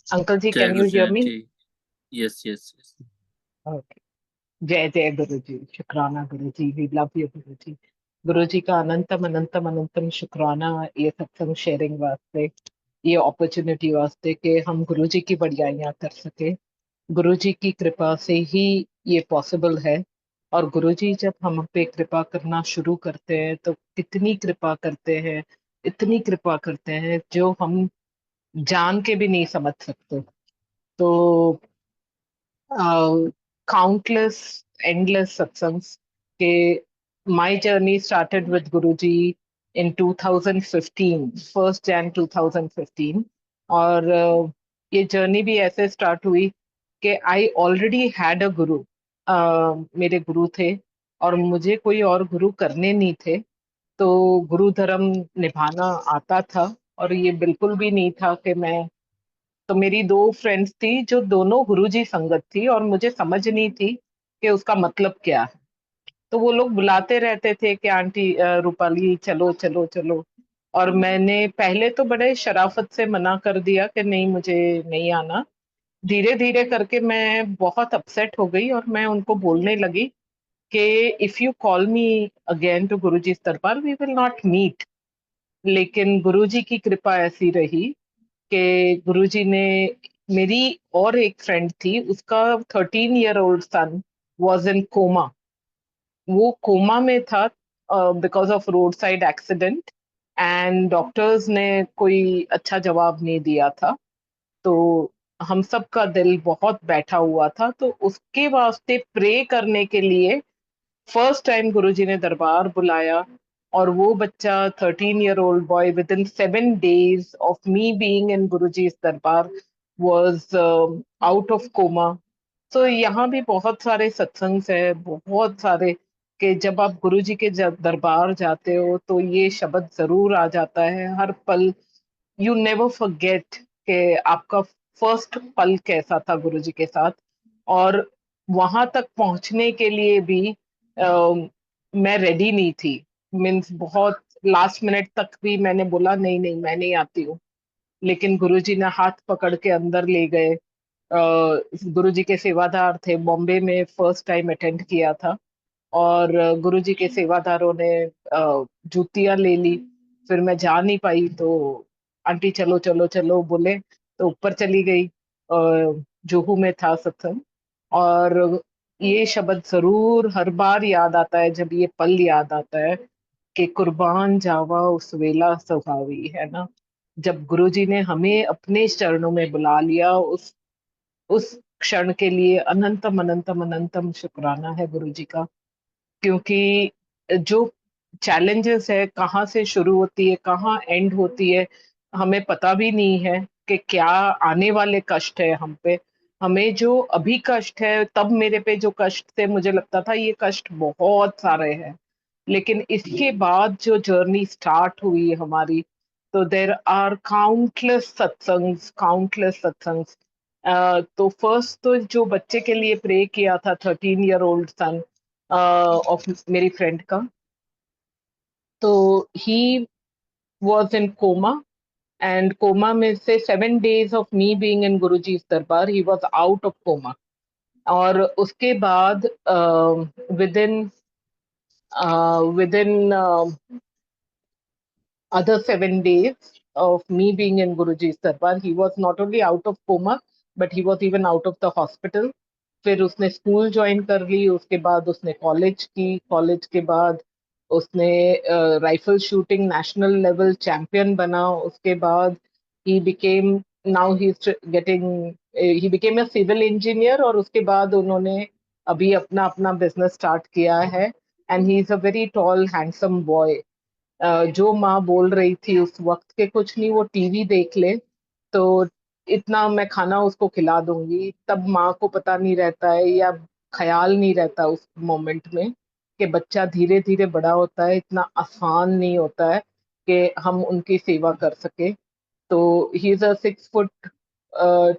Uncle जी, जय can you Guru ji hear me? Aunty. Yes yes yes. Okay. जय जय गुरु जी, शुक्राना गुरु जी, वी लव यू गुरु जी। गुरु जी का अनंतम अनंतम अनंतम शुक्राना, ये सत्संग शेयरिंग वास्ते, ये अपॉर्चुनिटी वास्ते कि हम गुरु जी की बढ़ाइयाँ कर सके। गुरु जी की कृपा से ही ये पॉसिबल है। और गुरु जी जब हम पे कृपा करना शुरू करते हैं तो कितनी कृपा करते हैं, इतनी कृपा करते हैं जो हम जान के भी नहीं समझ सकते। तो काउंटलेस एंडलेस सत्संग्स के माय जर्नी स्टार्टेड विद गुरुजी इन 2015, 1 जनवरी 2015। और ये जर्नी भी ऐसे स्टार्ट हुई कि आई ऑलरेडी हैड अ गुरु। मेरे गुरु थे और मुझे कोई और गुरु करने नहीं थे। तो गुरु धर्म निभाना आता था, और ये बिल्कुल भी नहीं था कि मैं, तो मेरी दो फ्रेंड्स थी जो दोनों गुरुजी संगत थी और मुझे समझ नहीं थी कि उसका मतलब क्या है। तो वो लोग बुलाते रहते थे कि आंटी रूपाली चलो चलो चलो। और मैंने पहले तो बड़े शराफत से मना कर दिया कि नहीं, मुझे नहीं आना। धीरे धीरे करके मैं बहुत अपसेट हो गई और मैं उनको बोलने लगी कि if you call me again to Guruji दरबार वी विल नॉट मीट। लेकिन गुरुजी की कृपा ऐसी रही कि गुरुजी ने, मेरी और एक फ्रेंड थी, उसका 13 year old son was in coma. वो कोमा में था because of road side accident, and doctors ने कोई अच्छा जवाब नहीं दिया था। तो हम सब का दिल बहुत बैठा हुआ था, तो उसके वास्ते प्रे करने के लिए फर्स्ट टाइम गुरुजी ने दरबार बुलाया। और वो बच्चा, 13 year old boy, within 7 days of me being in Guruji दरबार वाज आउट ऑफ कोमा। तो यहाँ भी बहुत सारे सत्संग है, बहुत सारे, कि जब आप गुरुजी के दरबार जाते हो तो ये शब्द जरूर आ जाता है हर पल। यू नेवर फॉरगेट कि आपका फर्स्ट पल कैसा था गुरुजी के साथ। और वहां तक पहुंचने के लिए भी मैं रेडी नहीं थी। मीन्स बहुत लास्ट मिनट तक भी मैंने बोला नहीं नहीं, मैं नहीं आती हूँ। लेकिन गुरुजी ने हाथ पकड़ के अंदर ले गए। गुरुजी के सेवादार थे, बॉम्बे में फर्स्ट टाइम अटेंड किया था। और गुरुजी के सेवादारों ने जूतियां ले ली। फिर मैं जा नहीं पाई, तो आंटी चलो चलो चलो बोले, तो ऊपर चली गई। जुहू में था सत्संग। और ये शब्द जरूर हर बार याद आता है जब ये पल याद आता है कि कुर्बान जावा उस वेला सुहावी, है ना। जब गुरुजी ने हमें अपने चरणों में बुला लिया, उस क्षण के लिए अनंतम अनंतम अनंतम शुक्राना है गुरुजी का। क्योंकि जो चैलेंजेस है, कहाँ से शुरू होती है कहाँ एंड होती है, हमें पता भी नहीं है कि क्या आने वाले कष्ट है हम पे। हमें जो अभी कष्ट है, तब मेरे पे जो कष्ट थे मुझे लगता था ये कष्ट बहुत सारे हैं। लेकिन इसके बाद जो जर्नी स्टार्ट हुई हमारी, तो there are countless satsangs, countless satsangs. तो फर्स्ट तो जो बच्चे के लिए प्रे किया था, 13 ईयर ओल्ड सन ऑफ मेरी फ्रेंड का, तो he was in coma. And coma में से 7 days of me being in Guruji दरबार he was out of coma. और उसके बाद within other 7 days of me being in Guruji's Darbar, he was not only out of coma, but he was even out of the hospital. फिर उसने school join कर ली, उसके बाद उसने college की, कॉलेज के बाद उसने rifle shooting national level champion बना। उसके बाद he became, now he getting, he became a civil engineer. और उसके बाद उन्होंने अभी अपना अपना बिजनेस स्टार्ट किया है। And he is a very tall handsome boy. जो माँ बोल रही थी उस वक्त के, कुछ नहीं वो टीवी देख ले तो इतना मैं खाना उसको खिला दूंगी, तब माँ को पता नहीं रहता है या ख्याल नहीं रहता उस मोमेंट में कि बच्चा धीरे धीरे बड़ा होता है, इतना आसान नहीं होता है कि हम उनकी सेवा कर सके। तो he is a 6 foot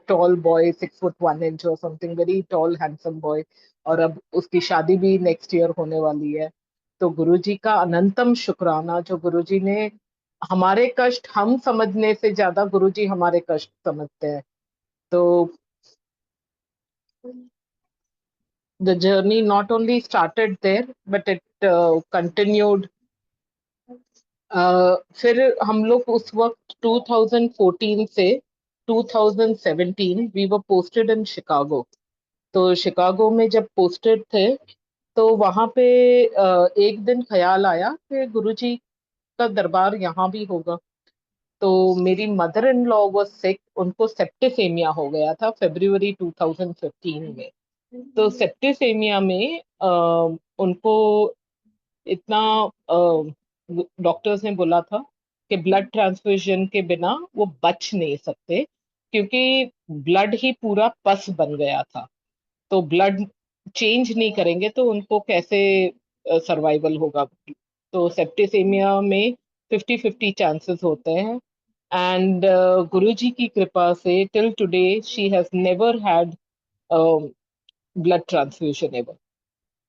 tall boy, 6 foot 1 inch और something, very tall handsome boy. और अब उसकी शादी भी नेक्स्ट ईयर होने वाली है। तो गुरुजी का अनंतम शुक्राना, जो गुरुजी ने हमारे कष्ट, हम समझने से ज्यादा गुरुजी हमारे कष्ट समझते हैं। तो the journey not only started there but it continued. फिर हम लोग उस वक्त 2014 से 2017 we were posted in Chicago. तो शिकागो में जब पोस्टेड थे तो वहां पे एक दिन ख्याल आया कि गुरुजी का दरबार यहाँ भी होगा। तो मेरी mother in law was sick, उनको सेप्टिसेमिया हो गया था फरवरी 2015 में। तो सेप्टिसेमिया में उनको इतना डॉक्टर्स ने बोला था कि ब्लड ट्रांसफ्यूजन के बिना वो बच नहीं सकते, क्योंकि ब्लड ही पूरा पस बन गया था। तो ब्लड चेंज नहीं करेंगे तो उनको कैसे सर्वाइवल होगा। तो सेप्टिसेमिया में 50-50 चांसेस होते हैं। एंड गुरुजी की कृपा से till today she has never had blood transfusion ever.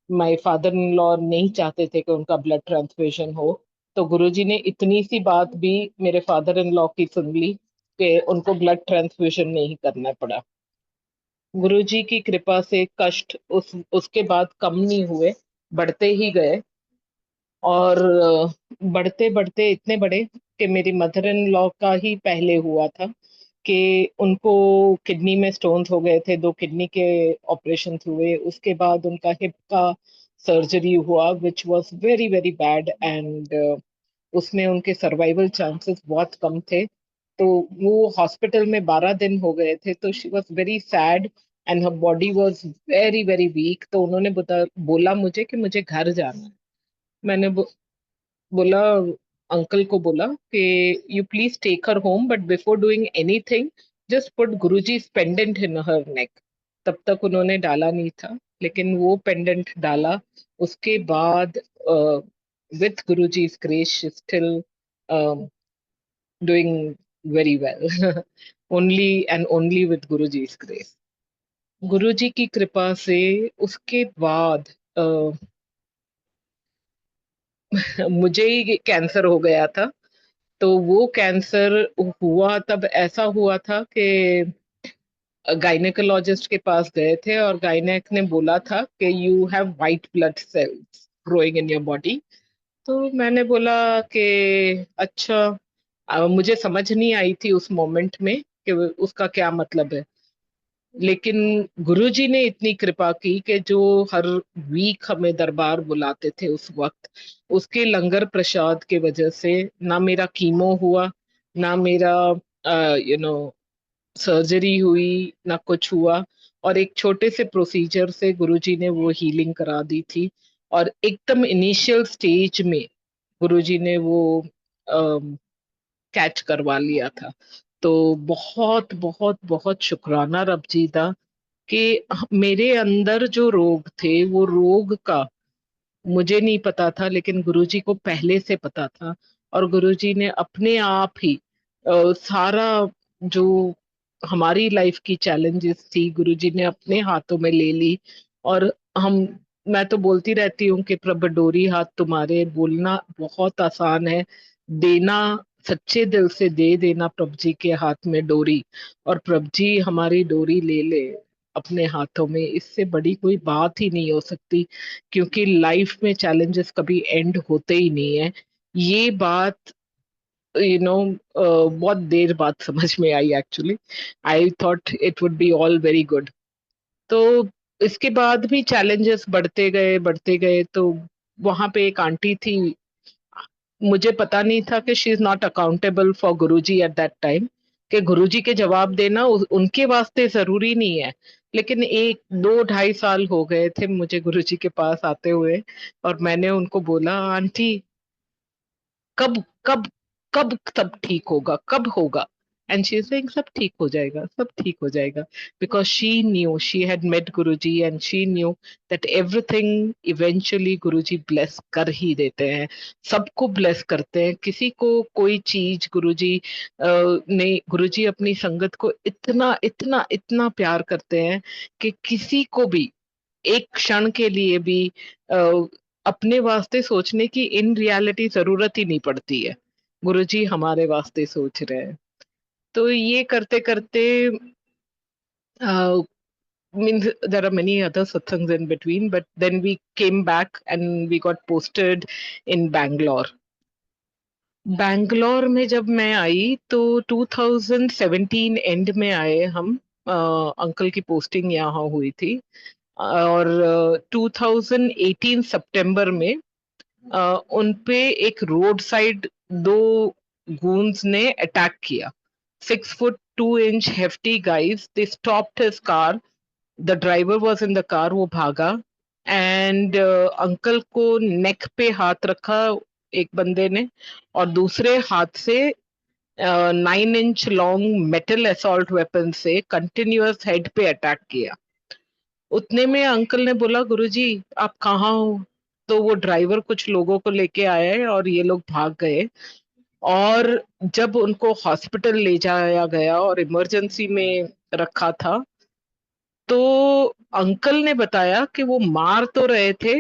My father in law नहीं चाहते थे कि उनका ब्लड ट्रांसफ्यूजन हो। तो गुरुजी ने इतनी सी बात भी मेरे फादर इन लॉ की सुन ली कि उनको ब्लड ट्रांसफ्यूजन नहीं करना पड़ा। गुरुजी की कृपा से कष्ट उसके बाद कम नहीं हुए, बढ़ते ही गए। और बढ़ते बढ़ते इतने बड़े कि मेरी मदर इन लॉ का ही पहले हुआ था कि उनको किडनी में स्टोन्स हो गए थे, 2 किडनी के ऑपरेशन हुए। उसके बाद उनका हिप का सर्जरी हुआ which was very very bad, and उसमें उनके सर्वाइवल चांसेस बहुत कम थे। तो वो हॉस्पिटल में 12 दिन हो गए थे। तो she was very sad and her body was very very weak. तो उन्होंने बोला मुझे कि मुझे घर जाना है। मैंने बोला, अंकल को बोला कि you please take her home but before doing anything just put Guruji pendant in her neck. तब तक उन्होंने डाला नहीं था, लेकिन वो पेंडेंट डाला। उसके बाद with Guruji's grace she still doing very well only and only with Guruji's grace। गुरुजी की कृपा से उसके बाद मुझे ही कैंसर हो गया था। तो वो कैंसर हुआ तब ऐसा हुआ था कि गायनेकोलॉजिस्ट के पास गए थे और गायनेक ने बोला था कि you have white blood cells growing in your body. तो मैंने बोला कि अच्छा। मुझे समझ नहीं आई थी उस मोमेंट में कि उसका क्या मतलब है। लेकिन गुरुजी ने इतनी कृपा की कि जो हर वीक हमें दरबार बुलाते थे उस वक्त, उसके लंगर प्रसाद के वजह से ना मेरा कीमो हुआ, ना मेरा सर्जरी हुई, ना कुछ हुआ। और एक छोटे से प्रोसीजर से गुरुजी ने वो हीलिंग करा दी थी। और एकदम इनिशियल स्टेज में गुरुजी ने वो कैच करवा लिया था। तो बहुत बहुत बहुत शुक्राना रब जी का कि मेरे अंदर जो रोग थे वो रोग का मुझे नहीं पता था, लेकिन गुरुजी को पहले से पता था। और गुरुजी ने अपने आप ही सारा जो हमारी लाइफ की चैलेंजेस थी गुरुजी ने अपने हाथों में ले ली। और हम मैं तो बोलती रहती हूँ कि प्रभु डोरी हाथ तुम्हारे, बोलना बहुत आसान है, देना सच्चे दिल से दे देना प्रभु जी के हाथ में डोरी। और प्रभु जी हमारी डोरी ले ले अपने हाथों में, इससे बड़ी कोई बात ही नहीं हो सकती। क्योंकि लाइफ में चैलेंजेस कभी एंड होते ही नहीं है। ये बात यू नो बहुत देर बाद समझ में I actually. I thought it would be all very good. तो इसके बाद भी चैलेंजेस बढ़ते गए। तो वहां पे एक आंटी थी, मुझे पता नहीं था कि she is not accountable for Guruji at that time, कि गुरुजी के जवाब देना उनके वास्ते जरूरी नहीं है। लेकिन 1 2 2.5 साल हो गए थे मुझे गुरुजी के पास आते हुए। और मैंने उनको बोला, आंटी कब कब कब सब ठीक होगा, कब होगा। एंड शी इज सेइंग सब ठीक हो जाएगा, सब ठीक हो जाएगा। Because she knew she had met Guruji and she knew that everything eventually Guruji bless कर ही देते हैं। सबको ब्लेस करते हैं। किसी को कोई चीज ने गुरुजी अपनी संगत को इतना इतना इतना प्यार करते हैं कि किसी को भी एक क्षण के लिए भी अपने वास्ते सोचने की इन रियलिटी जरूरत ही नहीं पड़ती है। गुरुजी हमारे वास्ते सोच रहे हैं। तो ये करते करते Uh, means there are many other satsangs in between, but then we came back and we got posted in Bangalore. Bangalore में जब मैं आई तो 2017 एंड में आए हम। अंकल की पोस्टिंग यहाँ हुई थी और 2018 सितंबर में उन पे एक रोड साइड दो गूंस ने अटैक किया। 6'2" hefty guys. They stopped his car. The driver was in the car. वो भागा एंड अंकल को नेक पे हाथ रखा एक बंदे ने और दूसरे हाथ से 9 inch long metal assault weapon से कंटिन्यूअस हेड पे अटैक किया। उतने में अंकल ने बोला, गुरुजी आप कहाँ हो? तो वो ड्राइवर कुछ लोगों को लेके आया है और ये लोग भाग गए। और जब उनको हॉस्पिटल ले जाया गया और इमरजेंसी में रखा था तो अंकल ने बताया कि वो मार तो रहे थे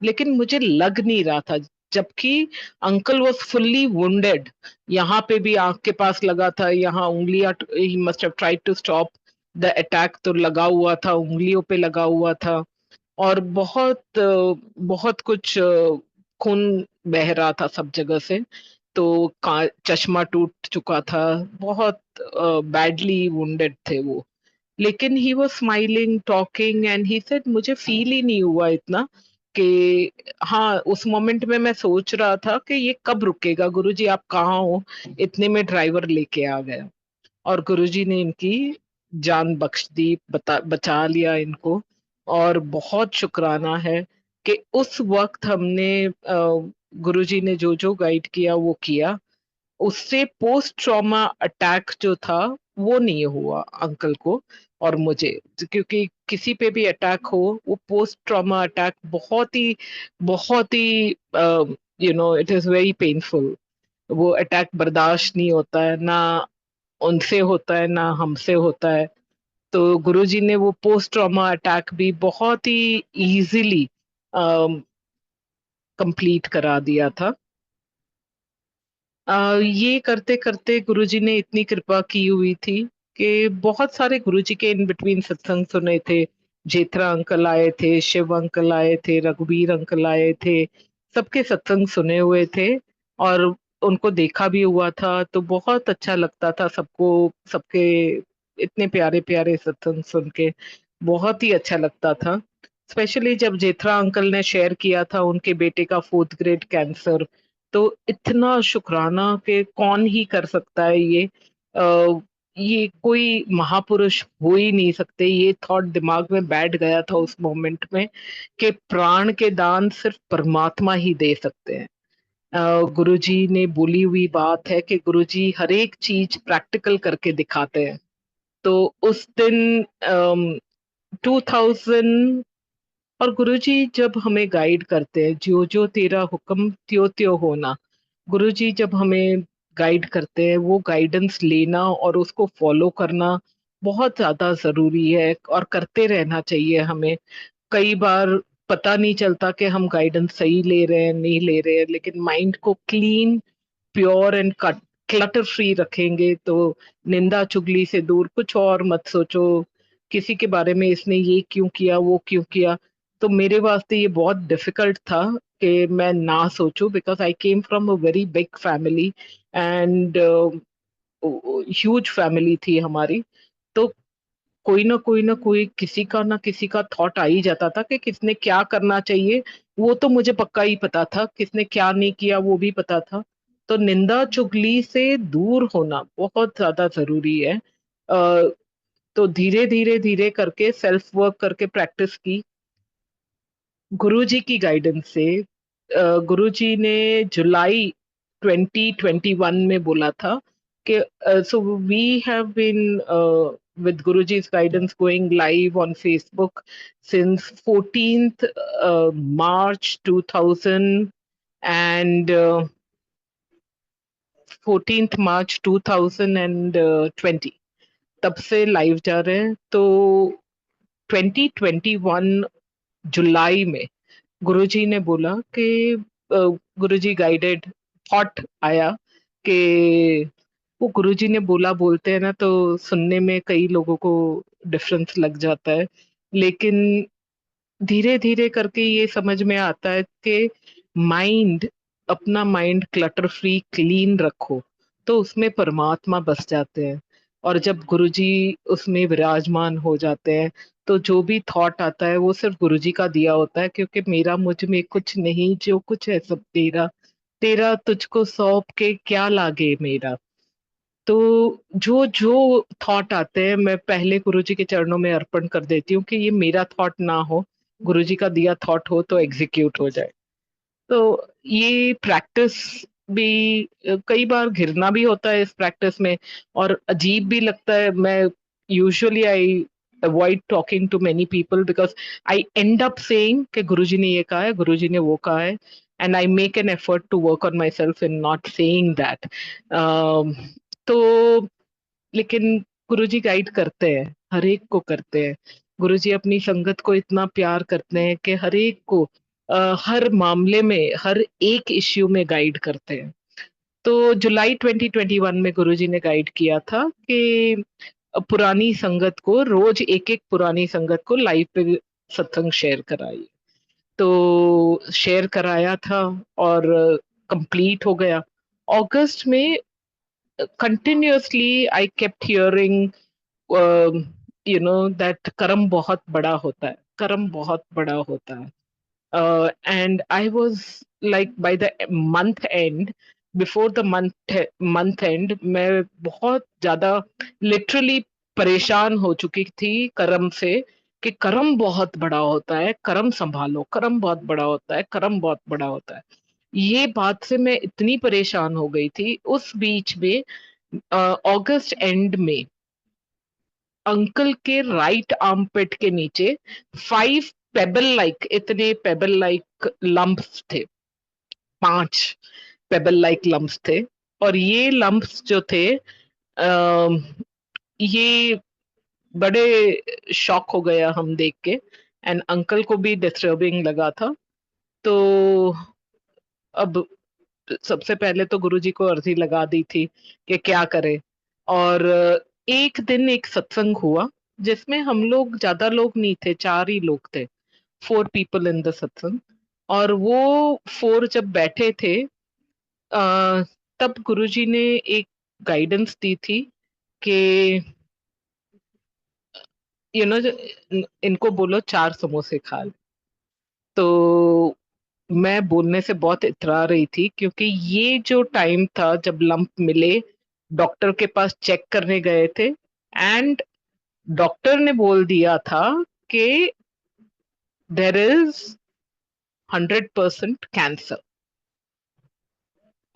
लेकिन मुझे लग नहीं रहा था, जबकि अंकल वॉज फुल्ली वुंडेड। यहाँ पे भी आंख के पास लगा था, यहाँ उंगलियां, he must have tried to stop the attack, तो लगा हुआ था, उंगलियों पे लगा हुआ था और बहुत बहुत कुछ खून बह रहा था सब जगह से। तो चश्मा टूट चुका था, बहुत बैडली वुंडेड थे वो। लेकिन he was smiling talking and he said मुझे फील ही नहीं हुआ इतना कि हाँ। उस मोमेंट में मैं सोच रहा था कि ये कब रुकेगा, गुरुजी आप कहाँ हो? इतने में ड्राइवर लेके आ गया और गुरुजी ने इनकी जान बख्श दी, बचा लिया इनको। और बहुत शुक्राना है कि उस वक्त हमने गुरुजी ने जो जो गाइड किया वो किया। उससे पोस्ट ट्रॉमा अटैक जो था वो नहीं हुआ अंकल को और मुझे। क्योंकि किसी पे भी अटैक हो, वो पोस्ट ट्रॉमा अटैक बहुत ही इट इज वेरी पेनफुल। वो अटैक बर्दाश्त नहीं होता है, ना उनसे होता है ना हमसे होता है। तो गुरुजी ने वो पोस्ट ट्रॉमा अटैक भी बहुत ही इजीली कंप्लीट करा दिया था। ये करते करते गुरुजी ने इतनी कृपा की हुई थी कि बहुत सारे गुरुजी के इन बिटवीन सत्संग सुने थे। जेठरा अंकल आए थे, शिव अंकल आए थे, रघुवीर अंकल आए थे, सबके सत्संग सुने हुए थे और उनको देखा भी हुआ था। तो बहुत अच्छा लगता था सबको, सबके इतने प्यारे प्यारे सत्संग सुन के बहुत ही अच्छा लगता था। स्पेशली जब जेठरा अंकल ने शेयर किया था उनके बेटे का 4th ग्रेड कैंसर, तो इतना शुक्राना कि कौन ही कर सकता है ये। ये कोई महापुरुष हो ही नहीं सकते। ये थॉट दिमाग में बैठ गया था उस मोमेंट में कि प्राण के दान सिर्फ परमात्मा ही दे सकते हैं। गुरुजी ने बोली हुई बात है कि गुरुजी हर एक चीज प्रैक्टिकल करके दिखाते हैं। तो उस दिन 2000 और गुरुजी जब हमें गाइड करते हैं, जो जो तेरा हुक्म त्यों त्यों होना, गुरुजी जब हमें गाइड करते हैं वो गाइडेंस लेना और उसको फॉलो करना बहुत ज्यादा जरूरी है और करते रहना चाहिए हमें। कई बार पता नहीं चलता कि हम गाइडेंस सही ले रहे हैं नहीं ले रहे हैं, लेकिन माइंड को clean, pure and clutter free रखेंगे तो निंदा चुगली से दूर, कुछ और मत सोचो किसी के बारे में, इसने ये क्यों किया वो क्यों किया। तो मेरे वास्ते ये बहुत डिफिकल्ट था कि मैं ना सोचूं, because I came from a very big family and huge family थी हमारी। तो कोई ना कोई किसी का ना किसी का थॉट आ ही जाता था कि किसने क्या करना चाहिए। वो तो मुझे पक्का ही पता था, किसने क्या नहीं किया वो भी पता था। तो निंदा चुगली से दूर होना बहुत ज्यादा जरूरी है। तो धीरे धीरे धीरे करके सेल्फ वर्क करके प्रैक्टिस की गुरुजी की गाइडेंस से। गुरुजी ने जुलाई 2021 में बोला था कि so we have been with Guruji's guidance going live on Facebook since 14th March 2000 and 14th March 2020 तब से लाइव जा रहे हैं। तो 2021 जुलाई में गुरुजी ने बोला कि गुरुजी गाइडेड थॉट आया कि वो गुरुजी ने बोला, बोलते हैं ना तो सुनने में कई लोगों को डिफरेंस लग जाता है। लेकिन धीरे धीरे करके ये समझ में आता है कि माइंड, अपना माइंड क्लटर फ्री क्लीन रखो तो उसमें परमात्मा बस जाते हैं। और जब गुरुजी उसमें विराजमान हो जाते हैं तो जो भी थॉट आता है वो सिर्फ गुरुजी का दिया होता है, क्योंकि मेरा मुझ में कुछ नहीं, जो कुछ है सब तेरा, तेरा तुझको सौंप के क्या लागे मेरा। तो जो जो थॉट आते हैं मैं पहले गुरुजी के चरणों में अर्पण कर देती हूँ कि ये मेरा थॉट ना हो, गुरुजी का दिया थॉट हो तो एग्जीक्यूट हो जाए। तो ये प्रैक्टिस भी, कई बार घिरना भी होता है इस प्रैक्टिस में, और अजीब भी लगता है। मैं usually I avoid talking to many people because I end up saying कि गुरुजी ने ये कहा है, गुरुजी ने वो कहा है, and I make an effort to work on myself in not saying that. तो लेकिन गुरुजी गाइड करते हैं, हर एक को करते हैं। गुरुजी अपनी संगत को इतना प्यार करते हैं कि हर एक को हर मामले में, हर एक इश्यू में गाइड करते हैं। तो जुलाई 2021 में गुरुजी ने गाइड किया था कि पुरानी संगत को रोज एक एक पुरानी संगत को लाइव पे सत्संग शेयर कराइए। तो शेयर कराया था और कंप्लीट हो गया अगस्त में। continuously I kept hearing, that कर्म बहुत बड़ा होता है, कर्म बहुत बड़ा होता है। And I was like by the month end, before the month end, मैं बहुत ज्यादा लिटरली परेशान हो चुकी थी कर्म से, कि कर्म बहुत बड़ा होता है, कर्म संभालो, कर्म बहुत बड़ा होता है, कर्म बहुत बड़ा होता है। ये बात से मैं इतनी परेशान हो गई थी। उस बीच में अगस्त एंड में अंकल के राइट आर्म पिट के नीचे 5 पेबल लाइक, इतने पेबल लाइक लंप्स थे, 5 पेबल लाइक लंप्स थे। और ये लंप्स जो थे, ये बड़े शॉक हो गया हम देख के, एंड अंकल को भी डिस्टर्बिंग लगा था। तो अब सबसे पहले तो गुरुजी को अर्जी लगा दी थी कि क्या करे। और एक दिन एक सत्संग हुआ जिसमें हम लोग, ज्यादा लोग नहीं थे, 4 ही लोग थे, 4 पीपल इन द सत्संग। और वो 4 जब बैठे थे, तब गुरुजी ने एक गाइडेंस दी थी कि इनको बोलो 4 समोसे खा ले। तो मैं बोलने से बहुत इतरा रही थी, क्योंकि ये जो टाइम था जब लंप मिले, डॉक्टर के पास चेक करने गए थे, एंड डॉक्टर ने बोल दिया था कि देर इज 100% कैंसर।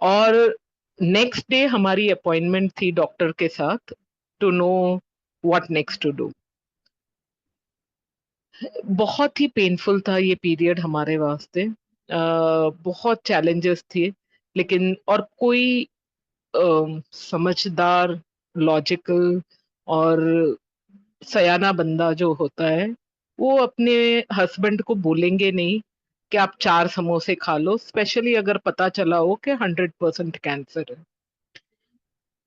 और नेक्स्ट डे हमारी अपॉइंटमेंट थी डॉक्टर के साथ to know what next to do. बहुत ही पेनफुल था ये पीरियड हमारे वास्ते। बहुत चैलेंजेस थे, लेकिन और कोई समझदार, लॉजिकल और सयाना बंदा जो होता है, वो अपने हस्बैंड को बोलेंगे नहीं कि आप 4 समोसे खा लो, स्पेशली अगर पता चला हो कि 100% कैंसर है।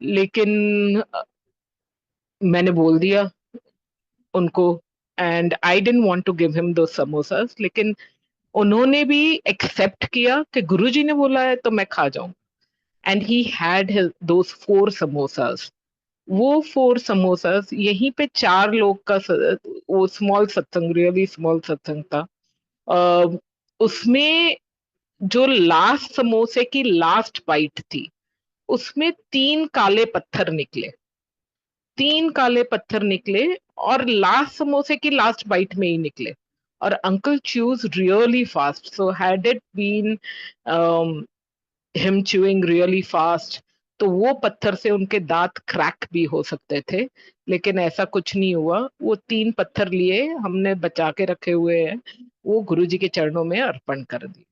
लेकिन मैंने बोल दिया उनको, and I didn't want to give him दो समोसास, लेकिन उन्होंने भी एक्सेप्ट किया कि गुरुजी ने बोला है तो मैं खा जाऊं। And he had those 4 samosas. वो 4 समोसास यहीं पे 4 लोग का वो स्मॉल सत्संग, रियली स्मॉल सत्संग था। अ, उसमें जो लास्ट समोसे की लास्ट बाइट थी, उसमें 3 काले पत्थर निकले, 3 काले पत्थर निकले, और लास्ट समोसे की लास्ट बाइट में ही निकले। और uncle chews really fast, so had it been him chewing really fast, तो वो पत्थर से उनके दांत क्रैक भी हो सकते थे। लेकिन ऐसा कुछ नहीं हुआ। वो 3 पत्थर लिए, हमने बचा के रखे हुए हैं, वो गुरुजी के चरणों में अर्पण कर दिए।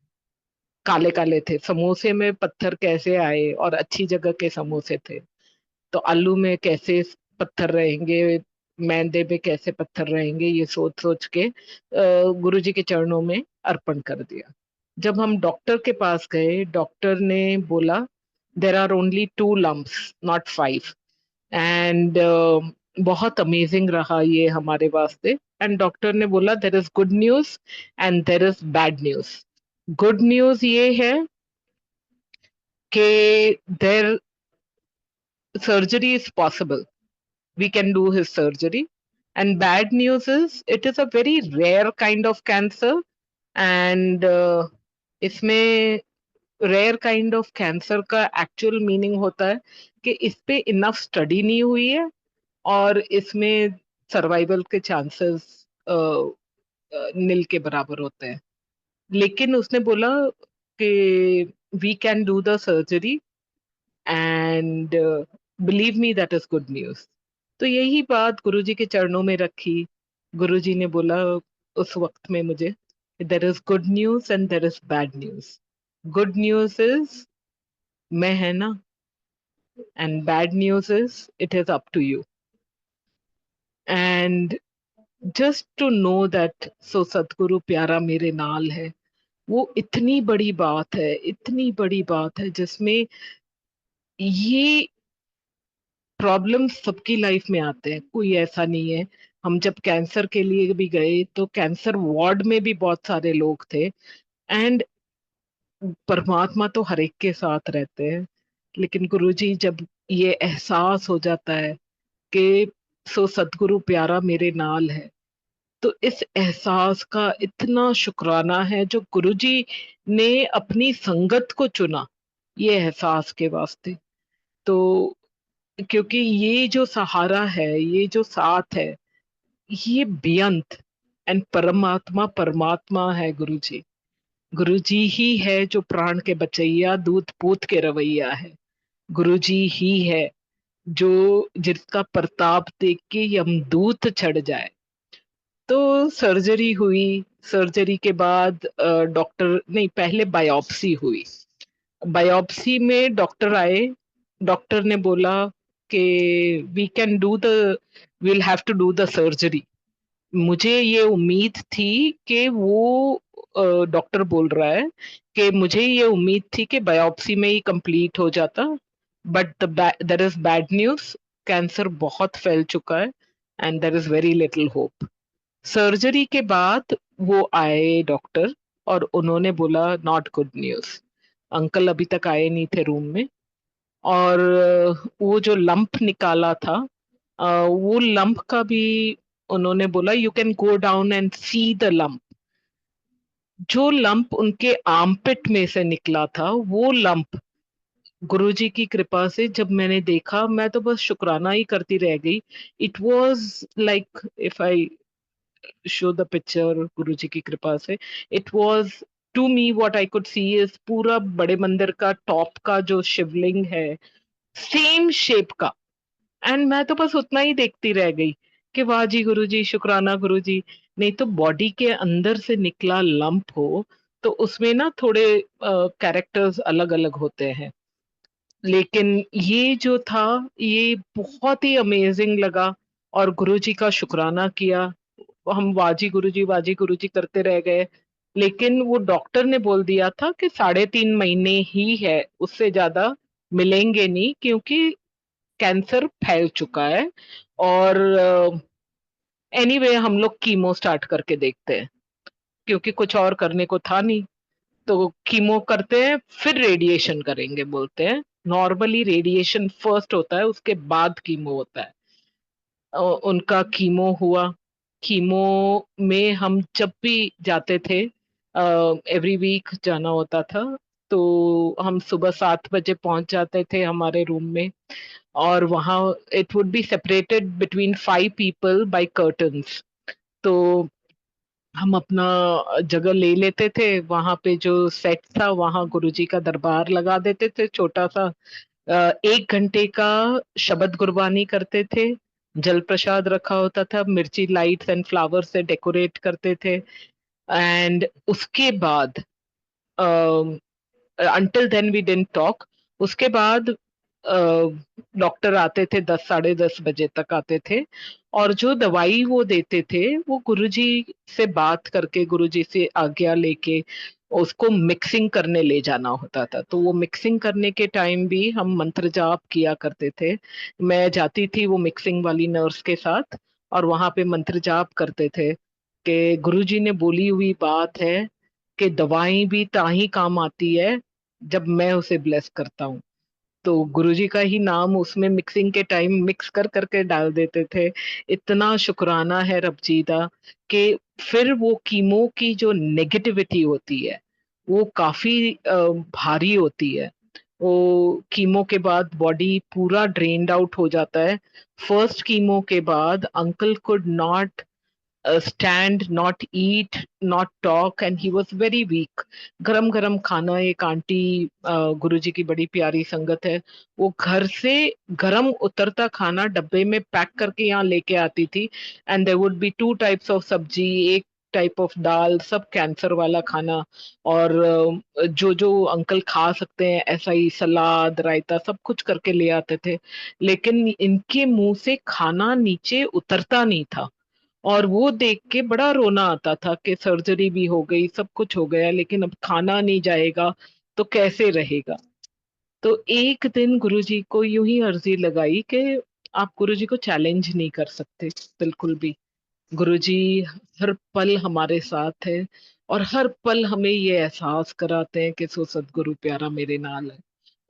काले काले थे समोसे में, पत्थर कैसे आए, और अच्छी जगह के समोसे थे, तो आलू में कैसे पत्थर रहेंगे, मैदे में कैसे पत्थर रहेंगे, ये सोच सोच के गुरुजी के चरणों में अर्पण कर दिया। जब हम डॉक्टर के पास गए, डॉक्टर ने बोला there are only 2 lumps, not 5। And बहुत अमेजिंग रहा ये हमारे वास्ते। एंड डॉक्टर ने बोला there is good news and there is bad news. Good news ये है कि their surgery is possible, we can do his surgery. And bad news is it is a very rare kind of cancer, and इसमें rare kind of cancer का actual meaning होता है कि इस पे इनफ स्टडी नहीं हुई है और इसमें सर्वाइवल के चांसेस नील के बराबर होते हैं। लेकिन उसने बोला कि we can do the surgery and believe me that is good news. तो यही बात गुरुजी के चरणों में रखी। गुरुजी ने बोला उस वक्त में मुझे, there is good news and there is bad news. Good news is मैं है ना, and bad news is it is up to you. And just to know that so Satguru प्यारा मेरे नाल है, वो इतनी बड़ी बात है, इतनी बड़ी बात है जिसमें ये प्रॉब्लम सबकी लाइफ में आते हैं, कोई ऐसा नहीं है। हम जब कैंसर के लिए भी गए तो कैंसर वार्ड में भी बहुत सारे लोग थे। एंड परमात्मा तो हर एक के साथ रहते हैं, लेकिन गुरुजी जब ये एहसास हो जाता है कि सो सतगुरु प्यारा मेरे नाल है, तो इस एहसास का इतना शुक्राना है जो गुरुजी ने अपनी संगत को चुना ये एहसास के वास्ते। तो क्योंकि ये जो सहारा है, ये जो साथ है, ये बेअंत एंड परमात्मा परमात्मा है गुरुजी। गुरुजी ही है जो प्राण के बचैया दूत पूत के रवैया है। गुरुजी ही है जो जिसका प्रताप देख के यमदूत चढ़ जाए। तो सर्जरी हुई। सर्जरी के बाद डॉक्टर नहीं, पहले बायोप्सी हुई। बायोप्सी में डॉक्टर आए। डॉक्टर ने बोला कि we can do the will have to do the surgery. मुझे ये उम्मीद थी कि वो डॉक्टर बोल रहा है कि मुझे ये उम्मीद थी कि बायोप्सी में ही कंप्लीट हो जाता, but there is bad news. Cancer बहुत फैल चुका है and there is very little hope. Surgery के बाद वो आए डॉक्टर और उन्होंने बोला नॉट गुड न्यूज। अंकल अभी तक आए नहीं थे रूम में। और वो जो लंप निकाला था, वो लंप का भी उन्होंने बोला you can go down and see the lump. जो लंप उनके आर्मपिट में से निकला था, वो लंप गुरुजी की कृपा से जब मैंने देखा, मैं तो बस शुक्राना ही करती रह गई। It was like if I show the picture Guruji की कृपा से, it was to me what I could see is पूरा बड़े मंदिर का टॉप का जो शिवलिंग है, सेम शेप का। एंड मैं तो बस उतना ही देखती रह गई कि वाह जी गुरुजी, शुक्राना गुरुजी। नहीं तो बॉडी के अंदर से निकला लंप हो तो उसमें ना थोड़े कैरेक्टर्स अलग अलग होते हैं, लेकिन ये जो था ये बहुत ही अमेजिंग लगा। और गुरुजी का शुक्राना किया। हम वाजी गुरुजी करते रह गए। लेकिन वो डॉक्टर ने बोल दिया था कि 3.5 महीने ही है, उससे ज्यादा मिलेंगे नहीं, क्योंकि कैंसर फैल चुका है। और एनीवे हम लोग कीमो स्टार्ट करके देखते हैं, क्योंकि कुछ और करने को था नहीं। तो कीमो करते हैं, फिर रेडिएशन करेंगे बोलते हैं। नॉर्मली रेडिएशन फर्स्ट होता है, उसके बाद कीमो होता है। उनका कीमो हुआ। कीमो में हम जब भी जाते थे, एवरी वीक जाना होता था, तो हम सुबह 7 बजे पहुंच जाते थे हमारे रूम में। और वहाँ it would be separated between 5 people by curtains. तो हम अपना जगह ले लेते थे, वहां पे जो सेट था वहां गुरुजी का दरबार लगा देते थे छोटा सा। 1 घंटे का शबद गुरबानी करते थे। जल प्रसाद रखा होता था, मिर्ची लाइट्स एंड फ्लावर से डेकोरेट करते थे। एंड उसके बाद until then we didn't talk. उसके बाद डॉक्टर आते थे, 10 साढ़े 10 बजे तक आते थे। और जो दवाई वो देते थे वो गुरुजी से बात करके, गुरुजी से आज्ञा लेके उसको मिक्सिंग करने ले जाना होता था। तो वो मिक्सिंग करने के टाइम भी हम मंत्र जाप किया करते थे। मैं जाती थी वो मिक्सिंग वाली नर्स के साथ, और वहां पे मंत्र जाप करते थे कि गुरुजी ने बोली हुई बात है कि दवाई भी ताही काम आती है जब मैं उसे ब्लेस करता हूँ। तो गुरुजी का ही नाम उसमें मिक्सिंग के टाइम मिक्स कर करके डाल देते थे। इतना शुक्राना है रब जी का कि फिर वो कीमो की जो नेगेटिविटी होती है वो काफी भारी होती है। वो कीमो के बाद बॉडी पूरा ड्रेन्ड आउट हो जाता है। फर्स्ट कीमो के बाद uncle could not stand, not eat, not talk, and he was very weak. गरम गरम खाना, एक आंटी गुरुजी की बड़ी प्यारी संगत है, वो घर से गरम उतरता खाना डब्बे में पैक करके यहाँ लेके आती थी। And there would be two types of sabzi, एक टाइप ऑफ दाल, सब कैंसर वाला खाना। और जो जो अंकल खा सकते हैं ऐसा ही सलाद रायता सब कुछ करके ले आते थे। लेकिन इनके मुंह से खाना नीचे उतरता नहीं था। और वो देख के बड़ा रोना आता था कि सर्जरी भी हो गई, सब कुछ हो गया, लेकिन अब खाना नहीं जाएगा तो कैसे रहेगा। तो एक दिन गुरुजी को यूं ही अर्जी लगाई कि आप गुरुजी को चैलेंज नहीं कर सकते बिल्कुल भी। गुरुजी हर पल हमारे साथ है और हर पल हमें ये एहसास कराते हैं कि सो सदगुरु प्यारा मेरे नाल है।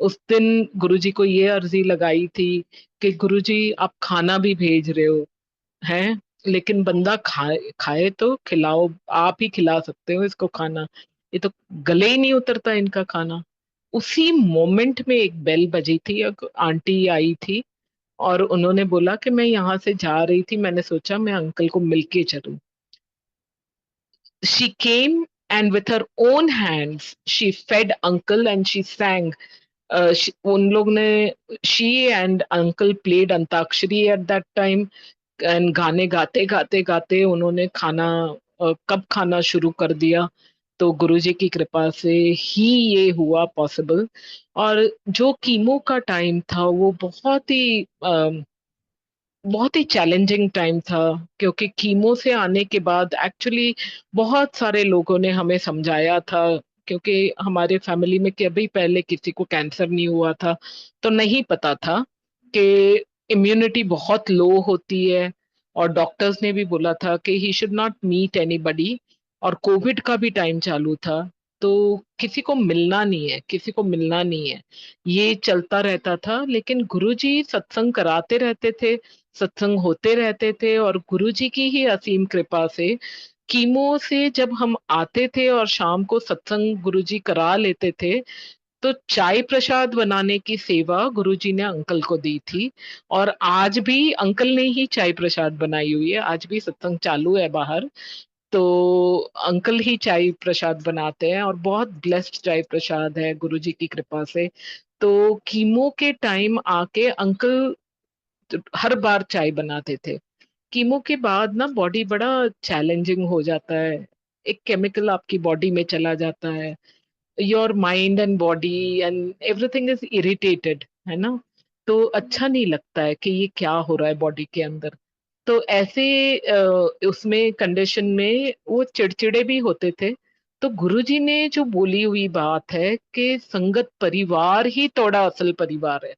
उस दिन गुरुजी को ये अर्जी लगाई थी कि गुरुजी आप खाना भी भेज रहे हो हैं, लेकिन बंदा खाए खाए तो खिलाओ, आप ही खिला सकते हो इसको खाना, ये तो गले ही नहीं उतरता इनका खाना। उसी मोमेंट में एक बेल बजी थी, एक आंटी आई थी और उन्होंने बोला कि मैं यहाँ से जा रही थी, मैंने सोचा मैं अंकल को मिलके चलूं। She came and with her own hands she fed uncle and she sang. उन लोग ने, she and uncle played antakshari at that time, and गाने गाते गाते गाते उन्होंने खाना कब खाना शुरू कर दिया। तो गुरुजी की कृपा से ही ये हुआ पॉसिबल। और जो कीमो का टाइम था वो बहुत ही चैलेंजिंग टाइम था, क्योंकि कीमो से आने के बाद एक्चुअली बहुत सारे लोगों ने हमें समझाया था, क्योंकि हमारे फैमिली में कभी पहले किसी को कैंसर नहीं हुआ था, तो नहीं पता था कि इम्यूनिटी बहुत लो होती है। और डॉक्टर्स ने भी बोला था कि he should not meet anybody. और कोविड का भी टाइम चालू था, तो किसी को मिलना नहीं है, किसी को मिलना नहीं है, ये चलता रहता था। लेकिन गुरुजी सत्संग कराते रहते थे, सत्संग होते रहते थे, और गुरुजी की ही असीम कृपा से कीमो से जब हम आते थे और शाम को सत्संग गुरुजी करा लेते थे, तो चाय प्रसाद बनाने की सेवा गुरुजी ने अंकल को दी थी। और आज भी अंकल ने ही चाय प्रसाद बनाई हुई है, आज भी सत्संग चालू है बाहर, तो अंकल ही चाय प्रसाद बनाते हैं, और बहुत ब्लेस्ड चाय प्रसाद है गुरुजी की कृपा से। तो कीमो के टाइम आके अंकल हर बार चाय बनाते थे। कीमो के बाद ना बॉडी बड़ा चैलेंजिंग हो जाता है, एक केमिकल आपकी बॉडी में चला जाता है, your mind and body and everything is irritated, है ना। तो अच्छा नहीं लगता है कि ये क्या हो रहा है बॉडी के अंदर। तो ऐसे उसमें कंडीशन में वो चिड़चिड़े भी होते थे। तो गुरुजी ने जो बोली हुई बात है कि संगत परिवार ही तोड़ा असल परिवार है,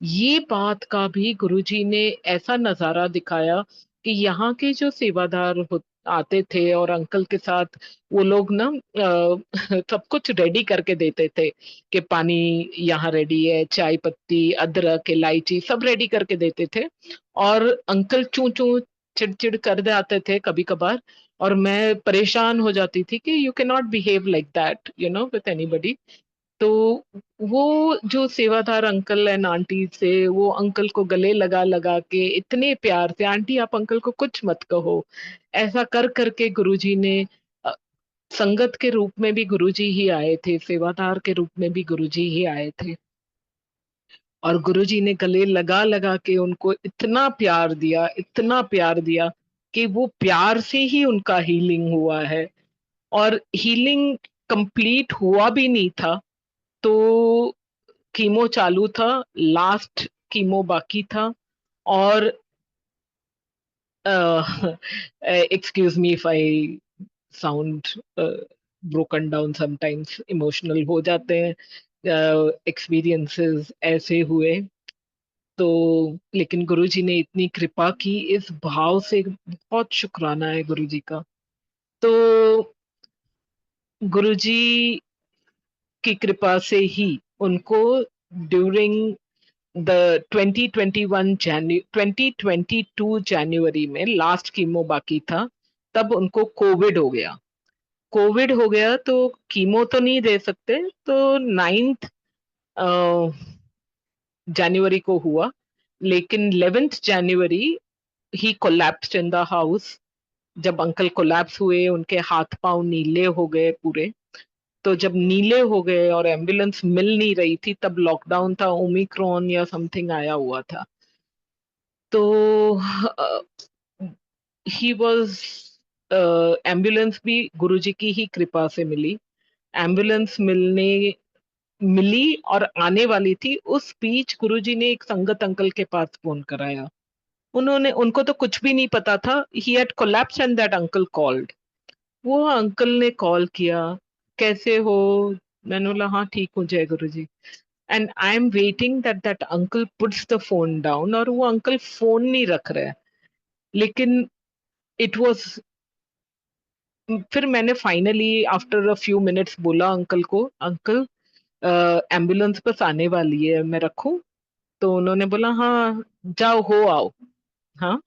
ये बात का भी गुरुजी ने ऐसा नजारा दिखाया कि यहाँ के जो सेवादार आते थे और अंकल के साथ, वो लोग ना सब कुछ रेडी करके देते थे कि पानी यहाँ रेडी है, चाय पत्ती अदरक इलायची सब रेडी करके देते थे। और अंकल चू चू चिड़चिड़ कर जाते थे कभी कभार, और मैं परेशान हो जाती थी कि you can not behave like that with anybody. तो वो जो सेवादार अंकल एंड आंटी से, वो अंकल को गले लगा लगा के इतने प्यार से, आंटी आप अंकल को कुछ मत कहो, ऐसा कर करके गुरुजी ने अ, संगत के रूप में भी गुरुजी ही आए थे, सेवादार के रूप में भी गुरुजी ही आए थे। और गुरुजी ने गले लगा लगा के उनको इतना प्यार दिया, इतना प्यार दिया कि वो प्यार से ही उनका हीलिंग हुआ है। और हीलिंग कंप्लीट हुआ भी नहीं था, तो कीमो चालू था, लास्ट कीमो बाकी था। और excuse me if I sound broken down, sometimes emotional हो जाते हैं, एक्सपीरियंसेस ऐसे हुए। तो लेकिन गुरुजी ने इतनी कृपा की, इस भाव से बहुत शुक्राना है गुरुजी का। तो गुरुजी की कृपा से ही उनको ड्यूरिंग द 2022 जनवरी में लास्ट कीमो बाकी था, तब उनको कोविड हो गया। कोविड हो गया तो कीमो तो नहीं दे सकते, तो 9 जनवरी को हुआ। लेकिन 11 जनवरी ही कोलैप्स्ड इन द हाउस। जब अंकल कोलैप्स हुए, उनके हाथ पांव नीले हो गए पूरे। तो जब नीले हो गए और एम्बुलेंस मिल नहीं रही थी, तब लॉकडाउन था, ओमिक्रॉन या समथिंग आया हुआ था। तो ही वाज एम्बुलेंस भी गुरुजी की ही कृपा से मिली। एम्बुलेंस मिली और आने वाली थी, उस बीच गुरुजी ने एक संगत अंकल के पास फोन कराया। उनको तो कुछ भी नहीं पता था, he had collapsed and that uncle called. वो अंकल ने कॉल किया, कैसे हो? मैंने बोला हाँ ठीक हूँ जय Guru ji. And I am waiting that that uncle puts the phone down, और वो अंकल फोन नहीं रख रहे। लेकिन इट वाज, फिर मैंने finally after a few minutes बोला अंकल को, अंकल एम्बुलेंस बस आने वाली है, मैं रखूं? तो उन्होंने बोला हाँ जाओ हो आओ। हाँ,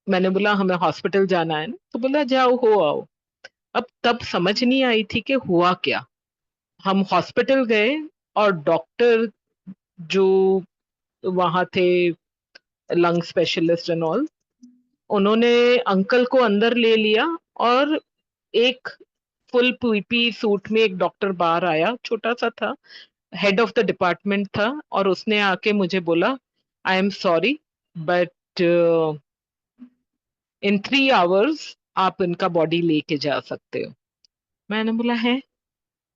मैंने बोला हमें हॉस्पिटल जाना है ना, तो बोला जाओ हो आओ। अब तब समझ नहीं आई थी कि हुआ क्या। हम हॉस्पिटल गए और डॉक्टर जो वहां थे, लंग स्पेशलिस्ट एंड ऑल, उन्होंने अंकल को अंदर ले लिया। और एक फुल पीपी सूट में एक डॉक्टर बाहर आया, छोटा सा था, हेड ऑफ द डिपार्टमेंट था, और उसने आके मुझे बोला I am sorry but in 3 hours आप इनका बॉडी लेके जा सकते हो। मैंने बोला है?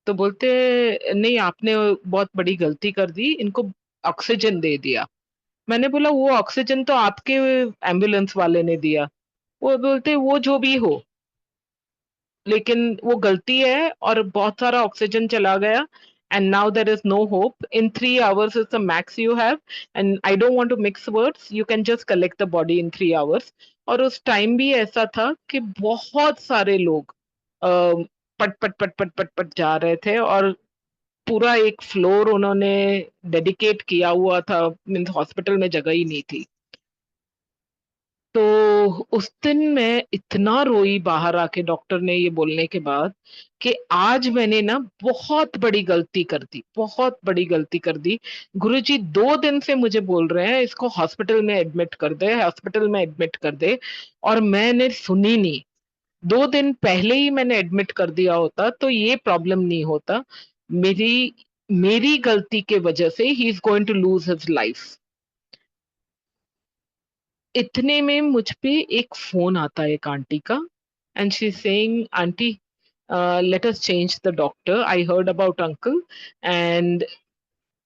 तो बोलते नहीं, आपने बहुत बड़ी गलती कर दी, इनको ऑक्सीजन दे दिया। मैंने बोला वो ऑक्सीजन तो आपके एम्बुलेंस वाले ने दिया। वो बोलते वो जो भी हो, लेकिन वो गलती है और बहुत सारा ऑक्सीजन चला गया। And now there is no hope, in 3 hours is the max you have, and I don't want to mix words, you can just collect the body in 3 hours. और उस टाइम भी ऐसा था कि बहुत सारे लोग पट पट पट पट पट पट जा रहे थे, और पूरा एक फ्लोर उन्होंने डेडिकेट किया हुआ था, मीन्स हॉस्पिटल में जगह ही नहीं थी। तो उस दिन मैं इतना रोई बाहर आके, डॉक्टर ने ये बोलने के बाद कि आज मैंने ना बहुत बड़ी गलती कर दी, बहुत बड़ी गलती कर दी। गुरुजी 2 दिन से मुझे बोल रहे हैं इसको हॉस्पिटल में एडमिट कर दे, हॉस्पिटल में एडमिट कर दे, और मैंने सुनी नहीं। 2 दिन पहले ही मैंने एडमिट कर दिया होता तो ये प्रॉब्लम नहीं होता। मेरी मेरी गलती के वजह से he is going to lose his life. इतने में मुझ पे एक फोन आता है एक आंटी का, and she saying aunty let us change the doctor, I heard about uncle and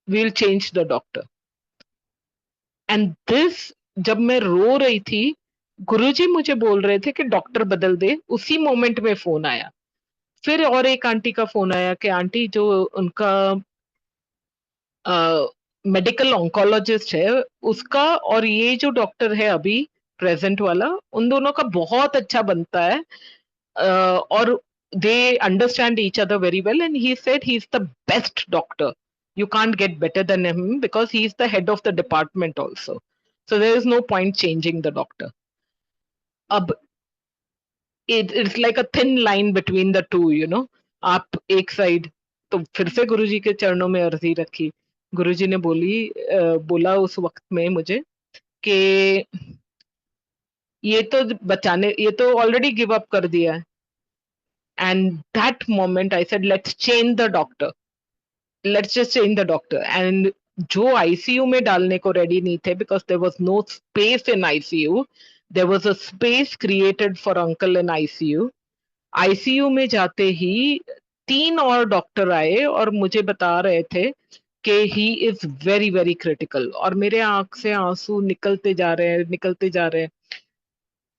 we'll change the doctor. And this, जब मैं रो रही थी, गुरुजी मुझे बोल रहे थे कि डॉक्टर बदल दे, उसी मोमेंट में फोन आया। फिर और एक आंटी का फोन आया कि आंटी जो उनका मेडिकल ऑन्कोलॉजिस्ट है उसका, और ये जो डॉक्टर है अभी प्रेजेंट वाला, उन दोनों का बहुत अच्छा बनता है, और they understand each other very well, and he said he is the best doctor, you can't get better than him because he is the head of the department also, so there is no point changing the doctor. अब it's like a thin line between the two, you know, आप एक side. तो फिर से गुरुजी के चरणों में अर्जी रखी। गुरुजी ने बोला उस वक्त में मुझे कि ये तो ऑलरेडी गिव अप कर दिया है। And that moment I said let's change the doctor, let's just change the doctor. And जो आईसीयू में डालने को रेडी नहीं थे, because there was no space in ICU, there was a space created for uncle in ICU. ICU में जाते ही 3 और doctor आए और मुझे बता रहे थे कि he is very very critical, और मेरे आंख से आंसू निकलते जा रहे हैं, निकलते जा रहे हैं।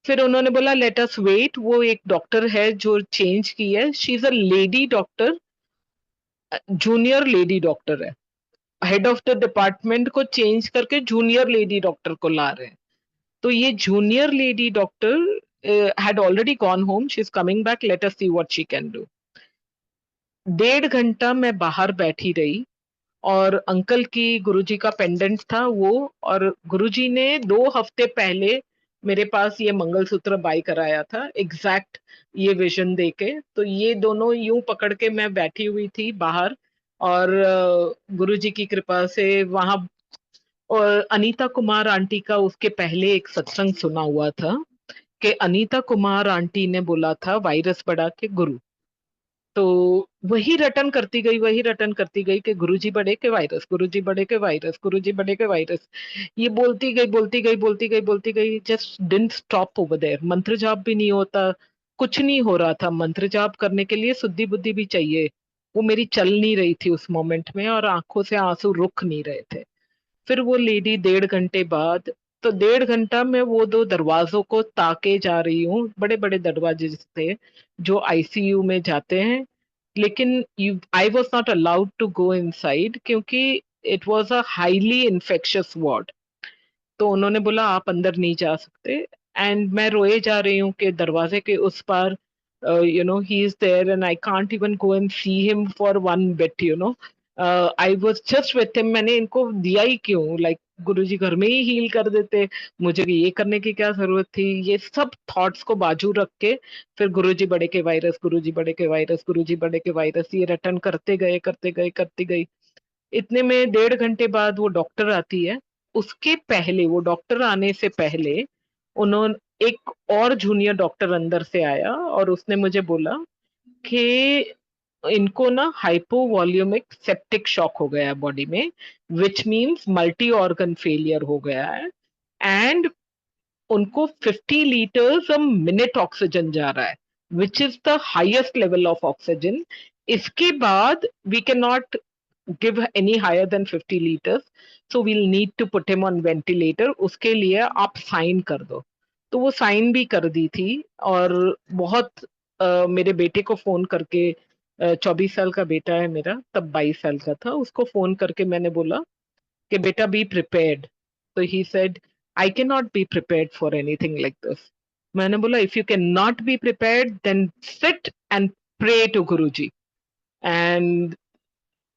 फिर उन्होंने बोला लेट अस वेट, वो एक डॉक्टर है जो चेंज की है, she is a lady doctor, junior lady doctor है, हेड ऑफ द डिपार्टमेंट को चेंज करके जूनियर लेडी डॉक्टर को ला रहे हैं। तो ये junior lady doctor had already gone home, she's coming back, let us see what she can do. 1.5 घंटा मैं बाहर बैठी रही, और अंकल की गुरुजी का पेंडेंट था वो, और गुरुजी ने 2 हफ्ते पहले मेरे पास ये मंगलसूत्र बाई कराया था, एग्जैक्ट ये विजन देके। तो ये दोनों यूं पकड़ के मैं बैठी हुई थी बाहर, और गुरुजी की कृपा से वहां, और अनीता कुमार आंटी का उसके पहले एक सत्संग सुना हुआ था कि अनीता कुमार आंटी ने बोला था वायरस बढ़ा के गुरु। तो वही रटन करती गई, वही रटन करती गई कि गुरुजी बढ़े के वायरस, गुरुजी बढ़े के वायरस, गुरुजी बढ़े के वायरस। ये बोलती गई, बोलती गई, बोलती गई, बोलती गई, just didn't stop over there. मंत्र जाप भी नहीं होता, कुछ नहीं हो रहा था। मंत्र जाप करने के लिए शुद्धि बुद्धि भी चाहिए, वो मेरी चल नहीं रही थी उस मोमेंट में, और आंखों से आंसू रुक नहीं रहे थे। फिर वो लेडी 1.5 घंटे बाद, तो 1.5 घंटा मैं वो 2 दरवाजों को ताके जा रही हूँ, बड़े बड़े दरवाजे थे जो आईसीयू में जाते हैं, लेकिन I was not allowed to go inside, क्योंकि it was a highly infectious ward. तो उन्होंने बोला आप अंदर नहीं जा सकते। एंड मैं रोए जा रही हूँ कि दरवाजे के उस पार, he is there and I can't even go and see him for 1 bit, I was just with him. मैंने इनको दिया ही क्यों, लाइक गुरुजी घर में ही हील कर देते, मुझे ये करने की क्या जरूरत थी। ये सब थॉट्स को बाजू रख के फिर गुरुजी बड़े के वायरस, गुरुजी बड़े के वायरस, गुरुजी बड़े के वायरस, ये रिटर्न करते गए, करते गए, करती गई। इतने में 1.5 घंटे बाद वो डॉक्टर आती है। उसके पहले, वो डॉक्टर आने से पहले, उन्होंने एक और जूनियर डॉक्टर अंदर से आया और उसने मुझे बोला कि इनको ना हाइपोवॉल्यूमिक सेप्टिक शॉक हो गया है बॉडी में, which means multi organ failure हो गया है, एंड उनको 50 लीटर्स अ मिनट ऑक्सीजन जा रहा है, which is the highest level of oxygen. इसके बाद we can not give any higher than 50 liters, so we'll need to put him on ventilator, उसके लिए आप साइन कर दो। तो वो साइन भी कर दी थी, और बहुत मेरे बेटे को फोन करके, 24 साल का बेटा है मेरा, तब 22 साल का था, उसको फोन करके मैंने बोला कि बेटा बी प्रिपेयर्ड। तो he said I can not be prepared for anything like this. मैंने बोला if you can not be prepared then sit and pray to Guruji, and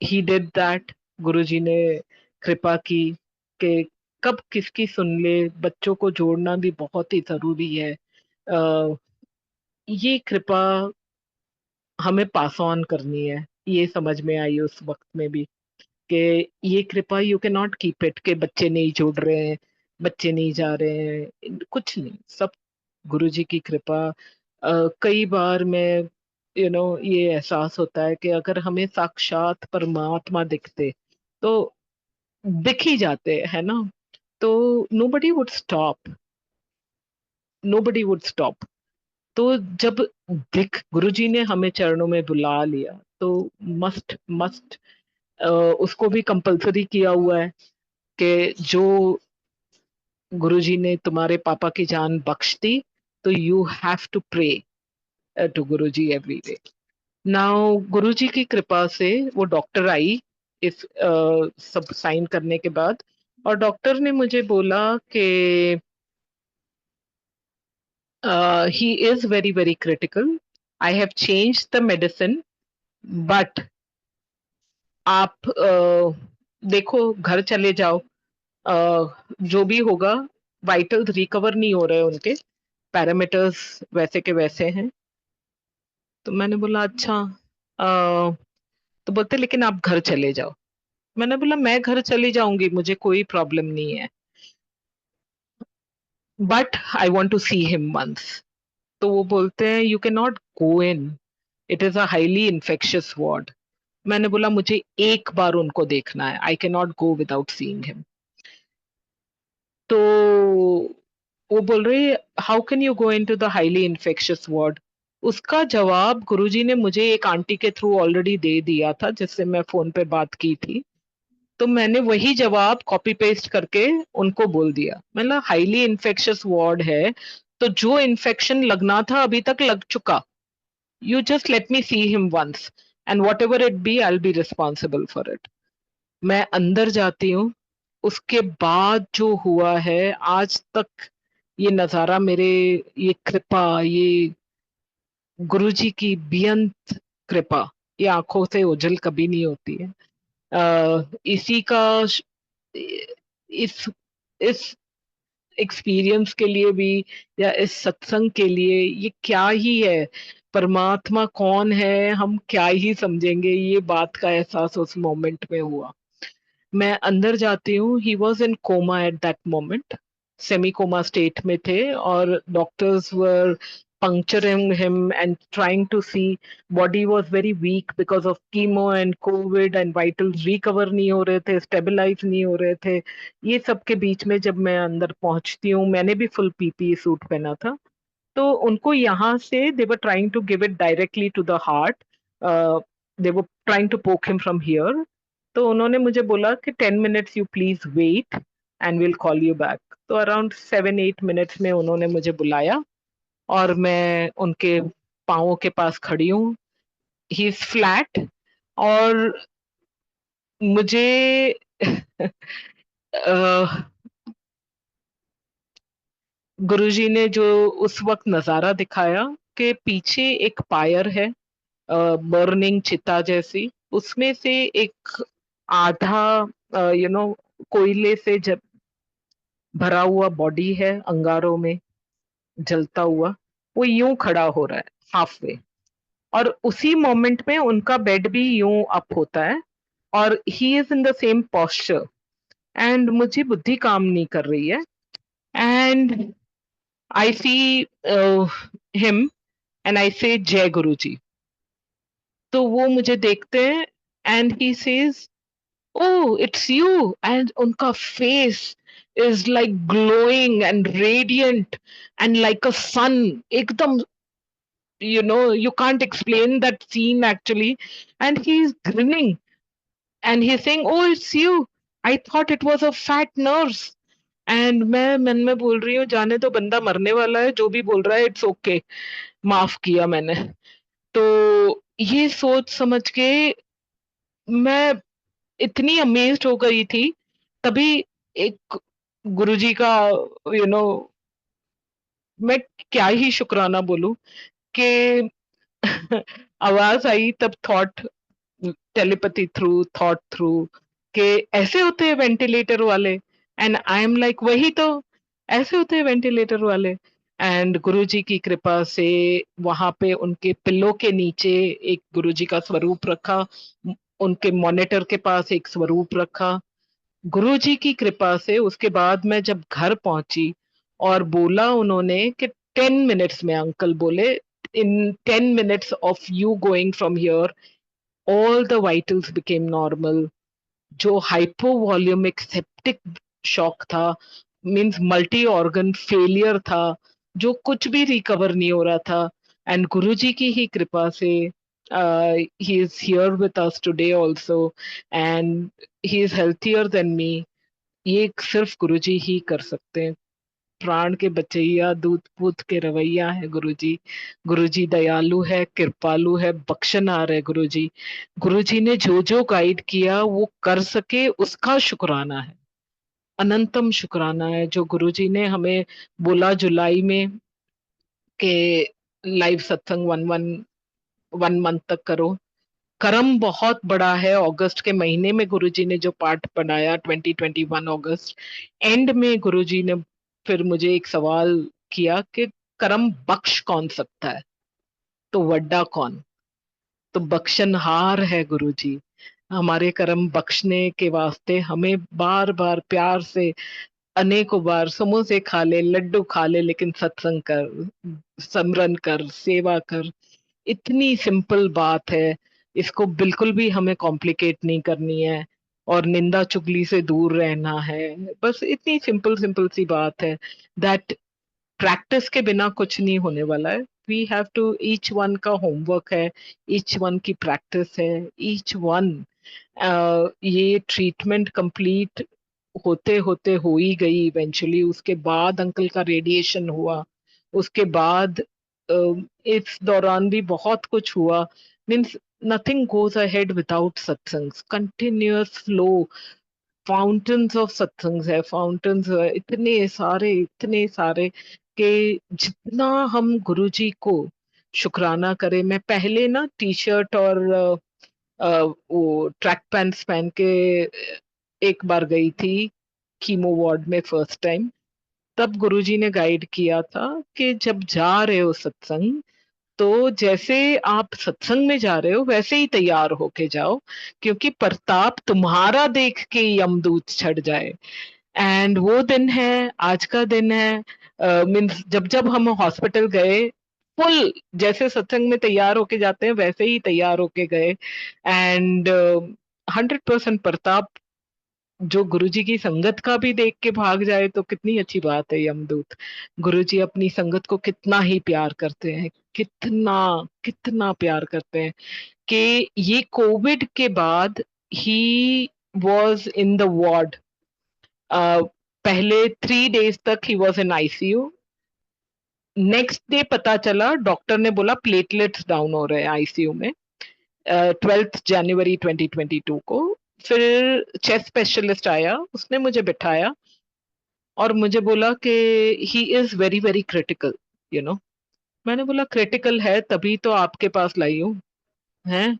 he did that. Guruji ने कृपा की कि कब किसकी सुन ले, बच्चों को जोड़ना भी बहुत ही जरूरी है। ये कृपा हमें पास ऑन करनी है, ये समझ में आई उस वक्त में भी कि ये कृपा you can not keep it, के बच्चे नहीं जुड़ रहे हैं, बच्चे नहीं जा रहे हैं, कुछ नहीं, सब गुरुजी की कृपा। कई बार मैं ये एहसास होता है कि अगर हमें साक्षात परमात्मा दिखते तो दिख ही जाते है ना, तो nobody would stop, nobody would stop. तो जब दिख गुरुजी ने हमें चरणों में बुला लिया, तो मस्ट मस्ट उसको भी कंपलसरी किया हुआ है कि जो गुरुजी ने तुम्हारे पापा की जान बख्श दी, तो you have to pray to Guruji every day. Now Guruji की कृपा से वो डॉक्टर आई इस सब साइन करने के बाद, और डॉक्टर ने मुझे बोला कि he is very very critical, I have change the medicine, but आप देखो घर चले जाओ, जो भी होगा, वाइटल्स रिकवर नहीं हो रहे उनके, पैरामीटर्स वैसे के वैसे हैं। तो मैंने बोला अच्छा। तो बोलते लेकिन आप घर चले जाओ। मैंने बोला मैं घर चली जाऊंगी, मुझे कोई प्रॉब्लम नहीं है, but I want to see him once. तो वो बोलते हैं you can not go in, it is a highly infectious ward. मैंने बोला मुझे एक बार उनको देखना है, I can not go without seeing him. तो वो बोल रही how can you go into the highly infectious ward. उसका जवाब गुरुजी ने मुझे एक आंटी के थ्रू ऑलरेडी दे दिया था जिससे मैं फोन पे बात की थी। तो मैंने वही जवाब कॉपी पेस्ट करके उनको बोल दिया, मतलब हाईली इन्फेक्शियस वार्ड है, तो जो इन्फेक्शन लगना था अभी तक लग चुका. You just let me see him once, and whatever it be, I'll be responsible for it. मैं अंदर जाती हूँ. उसके बाद जो हुआ है आज तक, ये नजारा मेरे, ये कृपा, ये गुरुजी की बेअंत कृपा, ये आंखों से ओझल कभी नहीं होती है. इसी का इस इस एक्सपीरियंस के लिए भी, या इस सत्संग के लिए, ये क्या ही है. परमात्मा कौन है हम क्या ही समझेंगे, ये बात का एहसास उस मोमेंट में हुआ. मैं अंदर जाती हूँ. He was in coma at that moment, semi coma state में थे, और doctors were puncturing him and trying to see. Body was very weak because of chemo and covid, and vitals recover नहीं हो रहे थे, stabilize नहीं हो रहे थे. ये सब के बीच में जब मैं अंदर पहुंचती हूँ, मैंने भी फुल पीपी सूट पहना था, तो उनको यहाँ से they were trying to give it directly to the heart. They were trying to poke him from here. तो उन्होंने मुझे बोला कि 10 minutes you please wait and will call you back. तो अराउंड 7-8 मिनट्स में उन्होंने मुझे बुलाया, और मैं उनके पाँवों के पास खड़ी हूँ. ही इज फ्लैट, और मुझे गुरुजी ने जो उस वक्त नजारा दिखाया कि पीछे एक पायर है, बर्निंग चिता जैसी, उसमें से एक आधा कोयले से जब भरा हुआ बॉडी है, अंगारों में जलता हुआ, वो यूं खड़ा हो रहा है हाफ वे. और उसी मोमेंट में उनका बेड भी यूं अप होता है, और he is in the same posture. And मुझे बुद्धि काम नहीं कर रही है. And I see him, and I से जय गुरु जी. तो वो मुझे देखते हैं, and he says, oh, it's you. And unka face is like glowing and radiant and like a sun. Ekdam, you can't explain that scene actually. And he's grinning and he's saying, oh, it's you. I thought it was a fat nurse. And मैं मन में बोल रही हूँ, जाने तो बंदा मरने वाला है, जो भी बोल रहा है इट्स ओके, माफ किया मैंने. तो ये सोच समझ के मैं इतनी अमेज्ड हो गई थी. तभी एक गुरुजी का, यू नो मैं क्या ही शुक्राना बोलूं कि आवाज आई तब, thought telepathy through, thought through, कि ऐसे होते हैं वेंटिलेटर वाले. एंड आई एम लाइक, वही तो, ऐसे होते हैं वेंटिलेटर वाले. एंड गुरुजी की कृपा से वहां पे उनके पिल्लों के नीचे एक गुरुजी का स्वरूप रखा, उनके मॉनिटर के पास एक स्वरूप रखा. गुरुजी की कृपा से उसके बाद मैं जब घर पहुंची, और बोला उन्होंने कि 10 मिनट्स में, अंकल बोले, इन 10 minutes of you going from here all the vitals became normal. जो हाइपोवॉल्यूमिक सेप्टिक शॉक था, मींस मल्टी ऑर्गन फेलियर था, जो कुछ भी रिकवर नहीं हो रहा था. एंड गुरुजी की ही कृपा से he is here with us today also, and he is healthier than me. ये सिर्फ गुरुजी ही कर सकते हैं. प्राण के बचैया, दूध पूत के रवैया है गुरुजी. गुरुजी दयालु है, कृपालु है, बख्शनार है गुरुजी. गुरुजी ने जो जो गाइड किया वो कर सके, उसका शुक्राना है, अनंतम शुक्राना है. जो गुरुजी ने हमें बोला जुलाई में के लाइव सत्संग वन मंथ तक करो, कर्म बहुत बड़ा है. अगस्त के महीने में गुरुजी ने जो पाठ पढ़ाया, 2021 अगस्त एंड में, गुरुजी ने फिर मुझे एक सवाल किया कि कर्म बख्श कौन सकता है, तो वड्डा कौन. तो बख्शनहार है गुरुजी. हमारे कर्म बख्शने के वास्ते हमें बार बार प्यार से, अनेकों बार समोसे खा ले, लड्डू खा ले, लेकिन सत्संग कर, समरन कर, सेवा कर. इतनी सिंपल बात है. इसको बिल्कुल भी हमें कॉम्प्लिकेट नहीं करनी है, और निंदा चुगली से दूर रहना है. बस इतनी सिंपल सिंपल सी बात है. दैट प्रैक्टिस के बिना कुछ नहीं होने वाला है. We have to, each one का होमवर्क है, ईच वन की प्रैक्टिस है, ईच वन. ये ट्रीटमेंट कंप्लीट होते होते हो ही गई इवेंचुअली. उसके बाद अंकल का रेडिएशन हुआ, उसके बाद इस दौरान भी बहुत कुछ हुआ। Means nothing goes ahead without सत्संग, कंटिन्यूअस फ्लो, फाउंटेन्स ऑफ सत्संग है, फाउंटेन्स इतने सारे कि जितना हम गुरु जी को शुक्राना करें। मैं पहले ना टी शर्ट और वो ट्रैक पैंट्स पहन के एक बार गई थी कीमो वार्ड में फर्स्ट टाइम। तब गुरुजी ने गाइड किया था कि जब जा रहे हो सत्संग, तो जैसे आप सत्संग में जा रहे हो वैसे ही तैयार होके जाओ, क्योंकि प्रताप तुम्हारा देख के यमदूत छड़ जाए। एंड वो दिन है, आज का दिन है। मीन्स जब जब हम हॉस्पिटल गए, फुल जैसे सत्संग में तैयार होके जाते हैं वैसे ही तैयार होके गए। एंड 100% प्रताप जो गुरुजी की संगत का भी देख के भाग जाए तो कितनी अच्छी बात है यमदूत। गुरुजी अपनी संगत को कितना ही प्यार करते हैं, कितना कितना प्यार करते हैं कि ये कोविड के बाद ही वॉज इन द वार्ड। पहले 3 days तक ही was in ICU. Next day पता चला, डॉक्टर ने बोला प्लेटलेट्स डाउन हो रहे हैं आईसीयू में। 12 जनवरी 2022 को फिर चेस्ट स्पेशलिस्ट आया, उसने मुझे बिठाया और मुझे बोला कि he is very very critical, you know. मैंने बोला क्रिटिकल है तभी तो आपके पास लाई हूँ, हैं,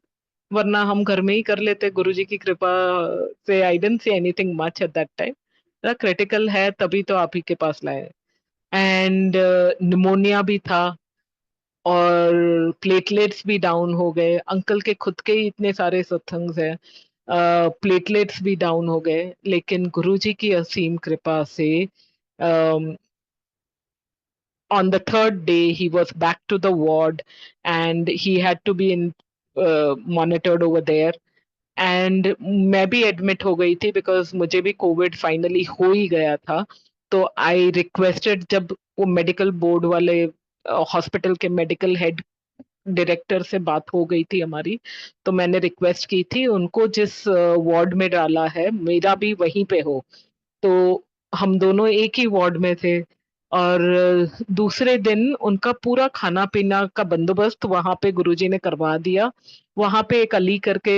वरना हम घर में ही कर लेते गुरुजी की कृपा से। I didn't see anything much at that time. Critical है तभी तो आप ही के पास लाए। एंड निमोनिया भी था और प्लेटलेट्स भी डाउन हो गए। अंकल के खुद के ही इतने सारे सत्संग है, प्लेटलेट्स भी डाउन हो गए। लेकिन गुरुजी की असीम कृपा से on the third day he was back to the ward and he had to be monitored over there. And मैं भी एडमिट हो गई थी बिकॉज मुझे भी कोविड फाइनली हो ही गया था। तो आई रिक्वेस्टेड, जब वो मेडिकल बोर्ड वाले हॉस्पिटल के मेडिकल हेड डायरेक्टर से बात हो गई थी हमारी, तो मैंने रिक्वेस्ट की थी उनको जिस वार्ड में डाला है मेरा भी वहीं पे हो। तो हम दोनों एक ही वार्ड में थे। और दूसरे दिन उनका पूरा खाना पीना का बंदोबस्त वहां पे गुरुजी ने करवा दिया। वहां पे एक अली करके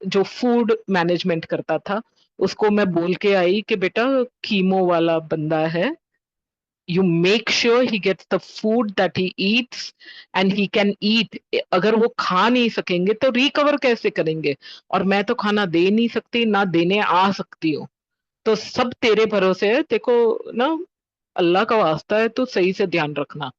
जो फूड मैनेजमेंट करता था, उसको मैं बोल के आई कि बेटा कीमो वाला बंदा है, you make sure he gets the food that he eats and he can eat. अगर वो खा नहीं सकेंगे तो रिकवर कैसे करेंगे, और मैं तो खाना दे नहीं सकती ना देने आ सकती हूँ। तो सब तेरे भरोसे है, देखो ना, अल्लाह का वास्ता है तो सही से ध्यान रखना।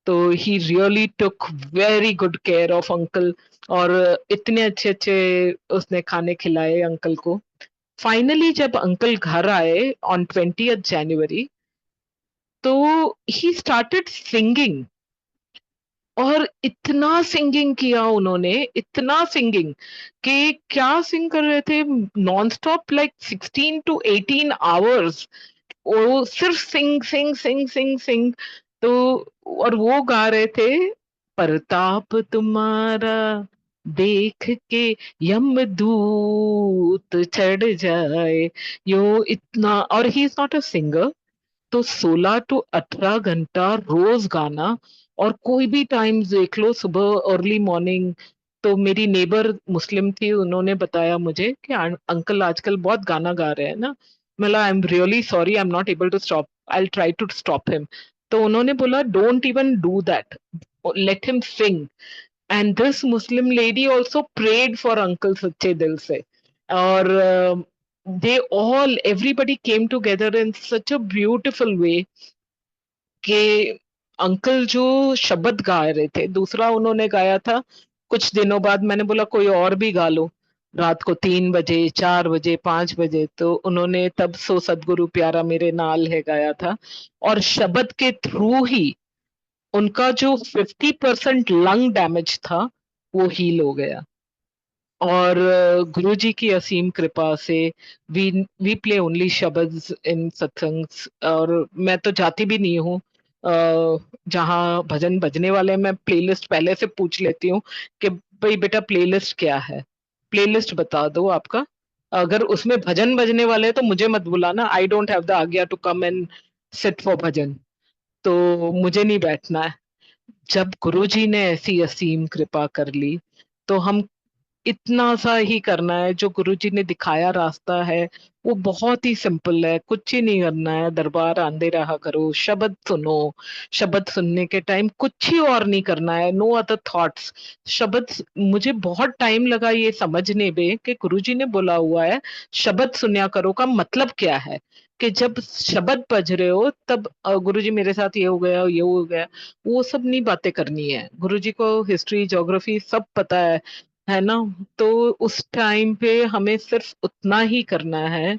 तो he really took very good care of uncle, और इतने अच्छे अच्छे उसने खाने खिलाए अंकल को। फाइनली जब अंकल घर आए ऑन 20th January, तो ही स्टार्टेड सिंगिंग। और इतना सिंगिंग किया उन्होंने, इतना सिंगिंग कि क्या सिंग कर रहे थे, non stop, like 16 to 18 hours। वो सिर्फ सिंग सिंग सिंग सिंग सिंग। तो और वो गा रहे थे, प्रताप तुम्हारा देख के यमदूत चढ़ जाए, यो इतना। और he is not a singer. तो 16 to 18 घंटा रोज गाना। और कोई भी टाइम देख लो, सुबह अर्ली मॉर्निंग। तो मेरी नेबर मुस्लिम थी, उन्होंने बताया मुझे कि अंकल आजकल बहुत गाना गा रहे हैं ना। मतलब I am really sorry, I am not able to stop, I try to stop him. तो उन्होंने बोला don't even do that, let him sing. And this Muslim lady also prayed for uncle सच्चे दिल से। और they all, everybody came together in such a beautiful way कि uncle जो शब्द गा रहे थे, दूसरा उन्होंने गाया था कुछ दिनों बाद। मैंने बोला कोई और भी गा लो, रात को 3 बजे, 4 बजे, 5 बजे। तो उन्होंने तब सो सदगुरु प्यारा मेरे नाल है गाया था। और शब्द के थ्रू ही उनका जो 50% लंग डैमेज था वो हील हो गया। और गुरु जी की असीम कृपा से वी प्ले ओनली शब्द इन सत्संग्स। और मैं तो जाती भी नहीं हूँ जहाँ भजन बजने वाले। मैं प्लेलिस्ट पहले से पूछ लेती हूँ कि भाई बेटा प्लेलिस्ट क्या है, प्लेलिस्ट बता दो आपका। अगर उसमें भजन बजने वाले हैं तो मुझे मत बुलाना, आई डोंट हैव द आज्ञा to come and sit for भजन। तो मुझे नहीं बैठना है। जब गुरुजी ने ऐसी असीम कृपा कर ली, तो हम इतना सा ही करना है। जो गुरुजी ने दिखाया रास्ता है वो बहुत ही सिंपल है, कुछ ही नहीं करना है। दरबार आंदे रहा करो, शब्द सुनो, शब्द सुनने के टाइम कुछ ही और नहीं करना है, नो अदर थॉट्स। मुझे बहुत टाइम लगा ये समझने में कि गुरुजी ने बोला हुआ है शब्द सुनया करो, का मतलब क्या है। कि जब शब्द बज रहे हो तब गुरुजी मेरे साथ ये हो गया, ये हो गया, वो सब नहीं बातें करनी है। गुरुजी को हिस्ट्री, ज्योग्राफी सब पता है ना। तो उस टाइम पे हमें सिर्फ उतना ही करना है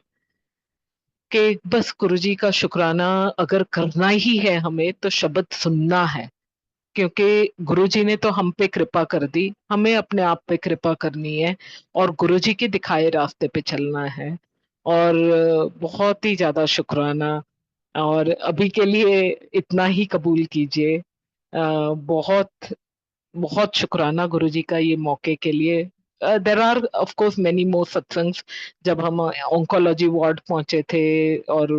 कि बस गुरुजी का शुक्राना अगर करना ही है हमें, तो शब्द सुनना है। क्योंकि गुरुजी ने तो हम पे कृपा कर दी, हमें अपने आप पे कृपा करनी है और गुरुजी के दिखाए रास्ते पे चलना है। और बहुत ही ज्यादा शुक्राना। और अभी के लिए इतना ही कबूल कीजिए। बहुत बहुत शुक्राना गुरुजी का ये मौके के लिए। There are of course many more satsangs. जब हम ऑन्कोलॉजी वार्ड पहुंचे थे, और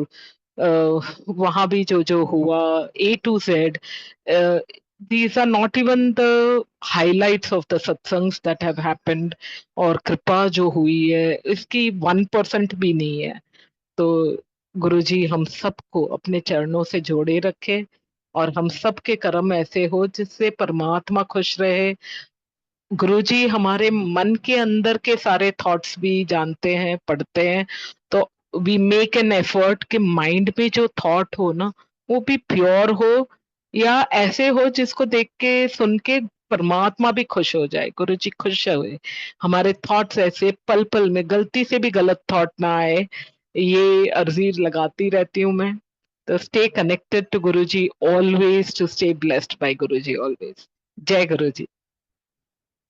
वहां भी जो जो हुआ, A to Z, these are not even the highlights of the satsangs that have happened। और कृपा जो हुई है इसकी 1% भी नहीं है। तो गुरुजी हम सबको अपने चरणों से जोड़े रखे, और हम सबके कर्म ऐसे हो जिससे परमात्मा खुश रहे। गुरुजी हमारे मन के अंदर के सारे थॉट्स भी जानते हैं, पढ़ते हैं। तो वी मेक एन एफर्ट कि माइंड में जो थॉट हो ना, वो भी प्योर हो, या ऐसे हो जिसको देख के, सुन के परमात्मा भी खुश हो जाए, गुरुजी खुश हुए। हमारे थॉट्स ऐसे पल पल में गलती से भी गलत थॉट ना आए, ये अर्जी लगाती रहती हूँ मैं। तो stay connected to Guruji always, to stay blessed by Guruji always. जय गुरुजी।